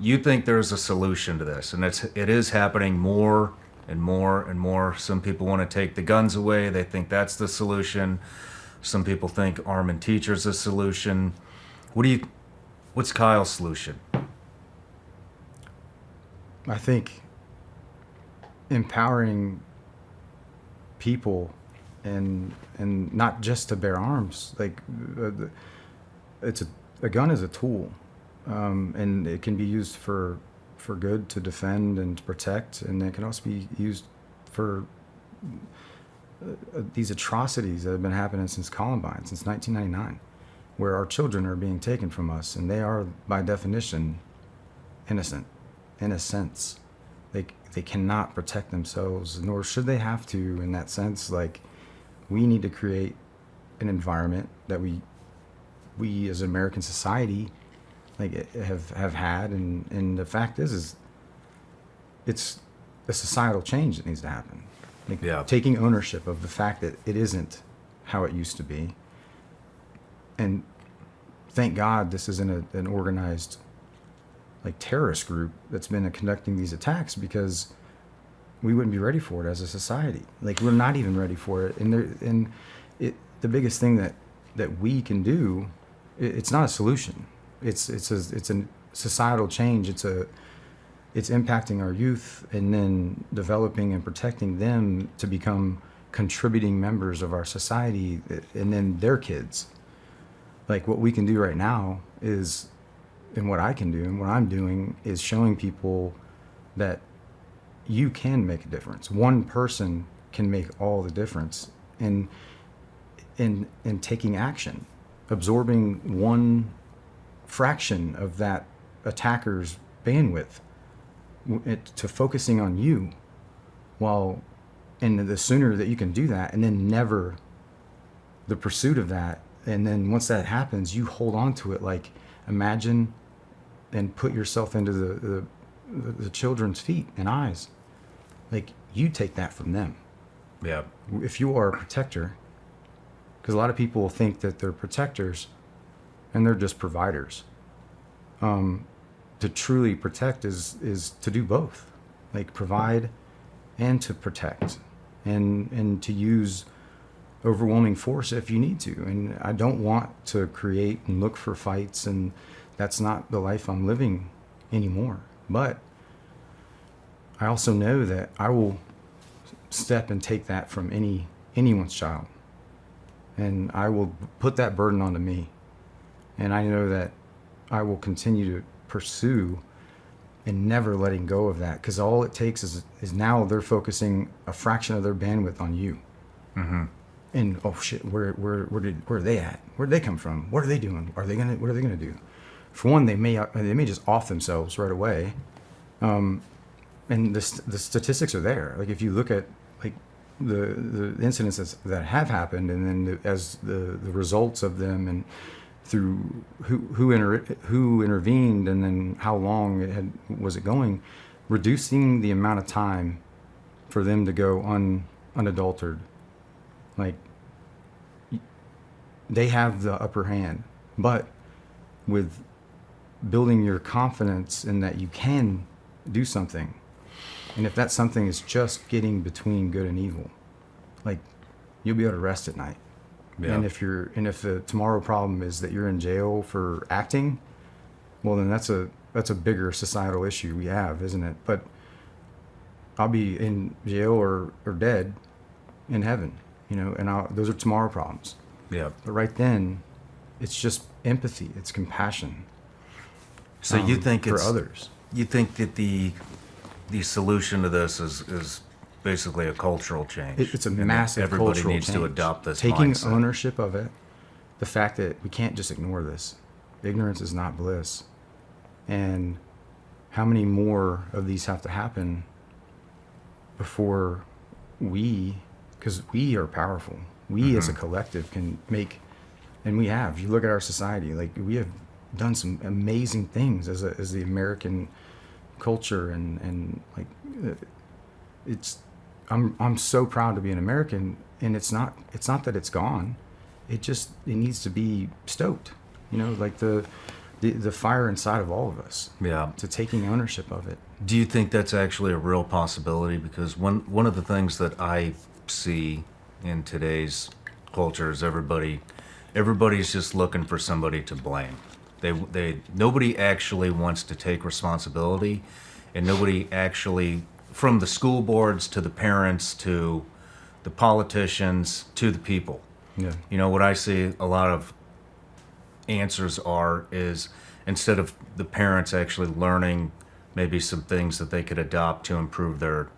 You think there's a solution to this, and it is happening more and more and more. Some people want to take the guns away. They think that's the solution. Some people think arming teachers is a solution. What's Kyle's solution? I think empowering people and not just to bear arms. Like it's a gun is a tool, and it can be used for good, to defend and to protect, and it can also be used for these atrocities that have been happening since Columbine, since 1999, where our children are being taken from us, and they are by definition innocent, in a sense. They cannot protect themselves, nor should they have to. In that sense, like, we need to create an environment that we as American society like have had, and the fact is it's a societal change that needs to happen. Like, Yeah. taking ownership of the fact that it isn't how it used to be, and thank God this isn't an organized like terrorist group that's been conducting these attacks, because we wouldn't be ready for it as a society. Like, we're not even ready for it. And the biggest thing that we can do, it's not a solution. It's a societal change. It's impacting our youth, and then developing and protecting them to become contributing members of our society, and then their kids. Like, what we can do right now is, and what I can do and what I'm doing, is showing people that you can make a difference. One person can make all the difference in taking action, absorbing one fraction of that attacker's bandwidth to focusing on you. And the sooner that you can do that, and then never the pursuit of that, and then once that happens, you hold on to it. Like, imagine and put yourself into the children's feet and eyes. Like, you take that from them. Yeah. If you are a protector, because a lot of people think that they're protectors and they're just providers. To truly protect is to do both, like provide and to protect, and to use overwhelming force if you need to. And I don't want to create and look for fights, and that's not the life I'm living anymore. But I also know that I will step and take that from anyone's child, and I will put that burden onto me. And I know that I will continue to pursue and never letting go of that, because all it takes is now they're focusing a fraction of their bandwidth on you. Mm-hmm. And oh shit, where are they at? Where'd they come from? What are they doing? What are they gonna do? For one, they may just off themselves right away. And the statistics are there. Like, if you look at like the incidents that have happened, and then as the results of them, and through who intervened, and then how long was it going, reducing the amount of time for them to go unadulterated. Like, they have the upper hand, but with building your confidence in that you can do something. And if that something is just getting between good and evil, like, you'll be able to rest at night. Yeah. And if the tomorrow problem is that you're in jail for acting, well, then that's a bigger societal issue we have, isn't it? But I'll be in jail or dead in heaven, and those are tomorrow problems. Yeah. But right then, it's just empathy, it's compassion. So you think for others? You think that the solution to this is basically a cultural change? It's a massive cultural change. Everybody needs to adopt this Taking mindset. ownership of it, the fact that we can't just ignore this. Ignorance is not bliss. And how many more of these have to happen before because we are powerful. We as a collective can make, and we have. You look at our society, like, we have done some amazing things as the American culture, and like, I'm so proud to be an American, and it's not that it's gone. It needs to be stoked. Like, the fire inside of all of us. Yeah. To taking ownership of it. Do you think that's actually a real possibility? Because one of the things that I see in today's culture is everybody's just looking for somebody to blame. Nobody actually wants to take responsibility, and nobody actually, from the school boards to the parents to the politicians to the people. Yeah. You know, what I see a lot of answers is instead of the parents actually learning maybe some things that they could adopt to improve their,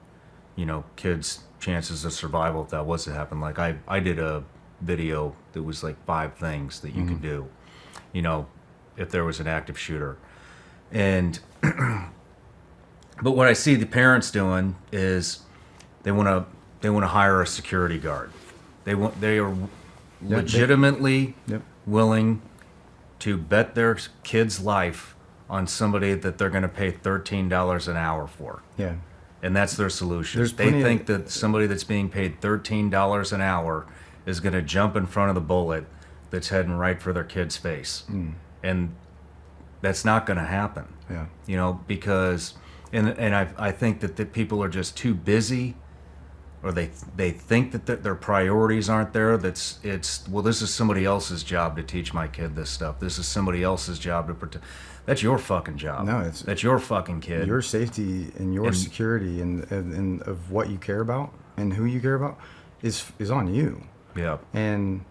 kids' chances of survival if that was to happen. Like I did a video that was like 5 things that you could do, if there was an active shooter. And but what I see the parents doing is they want to hire a security guard. They are legitimately willing to bet their kid's life on somebody that they're going to pay $13 an hour for. Yeah. And that's their solution. There's They think that somebody that's being paid $13 an hour is going to jump in front of the bullet that's heading right for their kid's face. And that's not going to happen. Yeah. Because and I think that the people are just too busy, or they think that their priorities aren't there. This is somebody else's job to teach my kid this stuff. This is somebody else's job to protect. That's your fucking job. No, that's your fucking kid. Your safety and your security and of what you care about and who you care about is on you. Yeah. And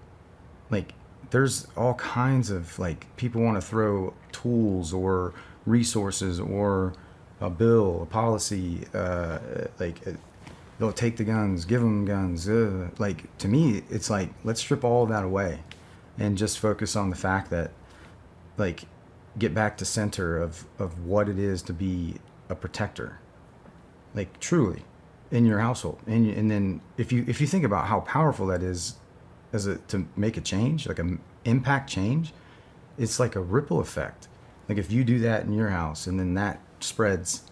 like there's all kinds of like people want to throw tools or resources or a bill, a policy, they'll take the guns, give them guns. Like to me, it's like let's strip all of that away, and just focus on the fact that, like, get back to center of what it is to be a protector, like truly, in your household, and then if you think about how powerful that is, to make a change, like an impact change, it's like a ripple effect. Like if you do that in your house, and then that spreads,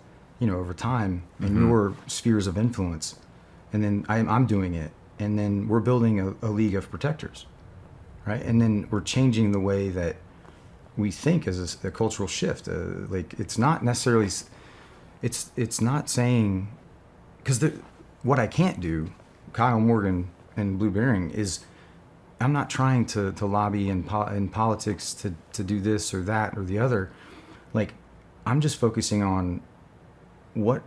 over time in your spheres of influence, and then I'm doing it, and then we're building a league of protectors, right? And then we're changing the way that we think as a cultural shift. Like it's not necessarily, it's not saying, because what I can't do, Kyle Morgan and Blue Bearing, is I'm not trying to lobby in politics to do this or that or the other. Like I'm just focusing on what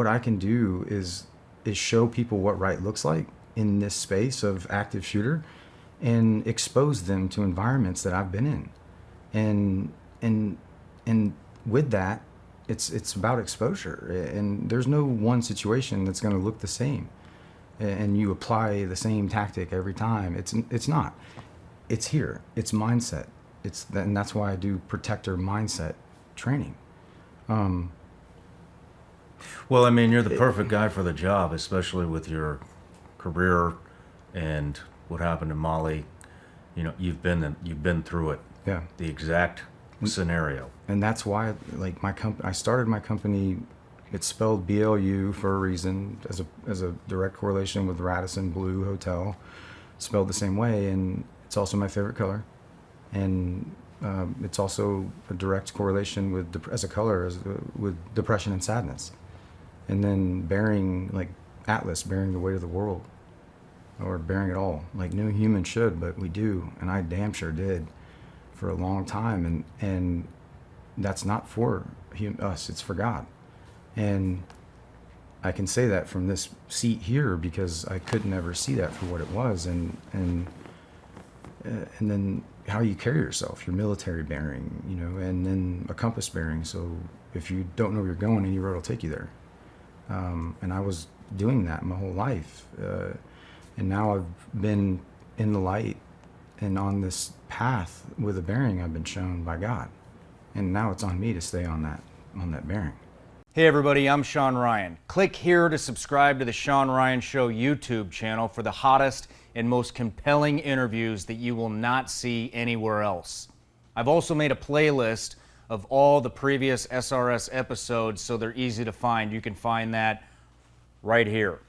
I can do is show people what right looks like in this space of active shooter, and expose them to environments that I've been in, and with that, it's about exposure, and there's no one situation that's going to look the same, and you apply the same tactic every time. It's not. It's here. It's mindset. And that's why I do protector mindset training. Well, I mean, you're the perfect guy for the job, especially with your career and what happened to Molly. You've been through it. Yeah. The exact scenario. And that's why, like, I started my company. It's spelled BLU for a reason, as a direct correlation with Radisson Blue Hotel, spelled the same way, and it's also my favorite color, and it's also a direct correlation with as a color with depression and sadness, and then bearing, like Atlas, bearing the weight of the world, or bearing it all, like no human should, but we do, and I damn sure did for a long time, and that's not for us, it's for God. And I can say that from this seat here because I could never see that for what it was, and then how you carry yourself, your military bearing, and then a compass bearing. So if you don't know where you're going, any road will take you there. And I was doing that my whole life, and now I've been in the light and on this path with a bearing I've been shown by God, and now it's on me to stay on that bearing. Hey everybody, I'm Shawn Ryan. Click here to subscribe to the Shawn Ryan Show YouTube channel for the hottest and most compelling interviews that you will not see anywhere else. I've also made a playlist of all the previous SRS episodes so they're easy to find. You can find that right here.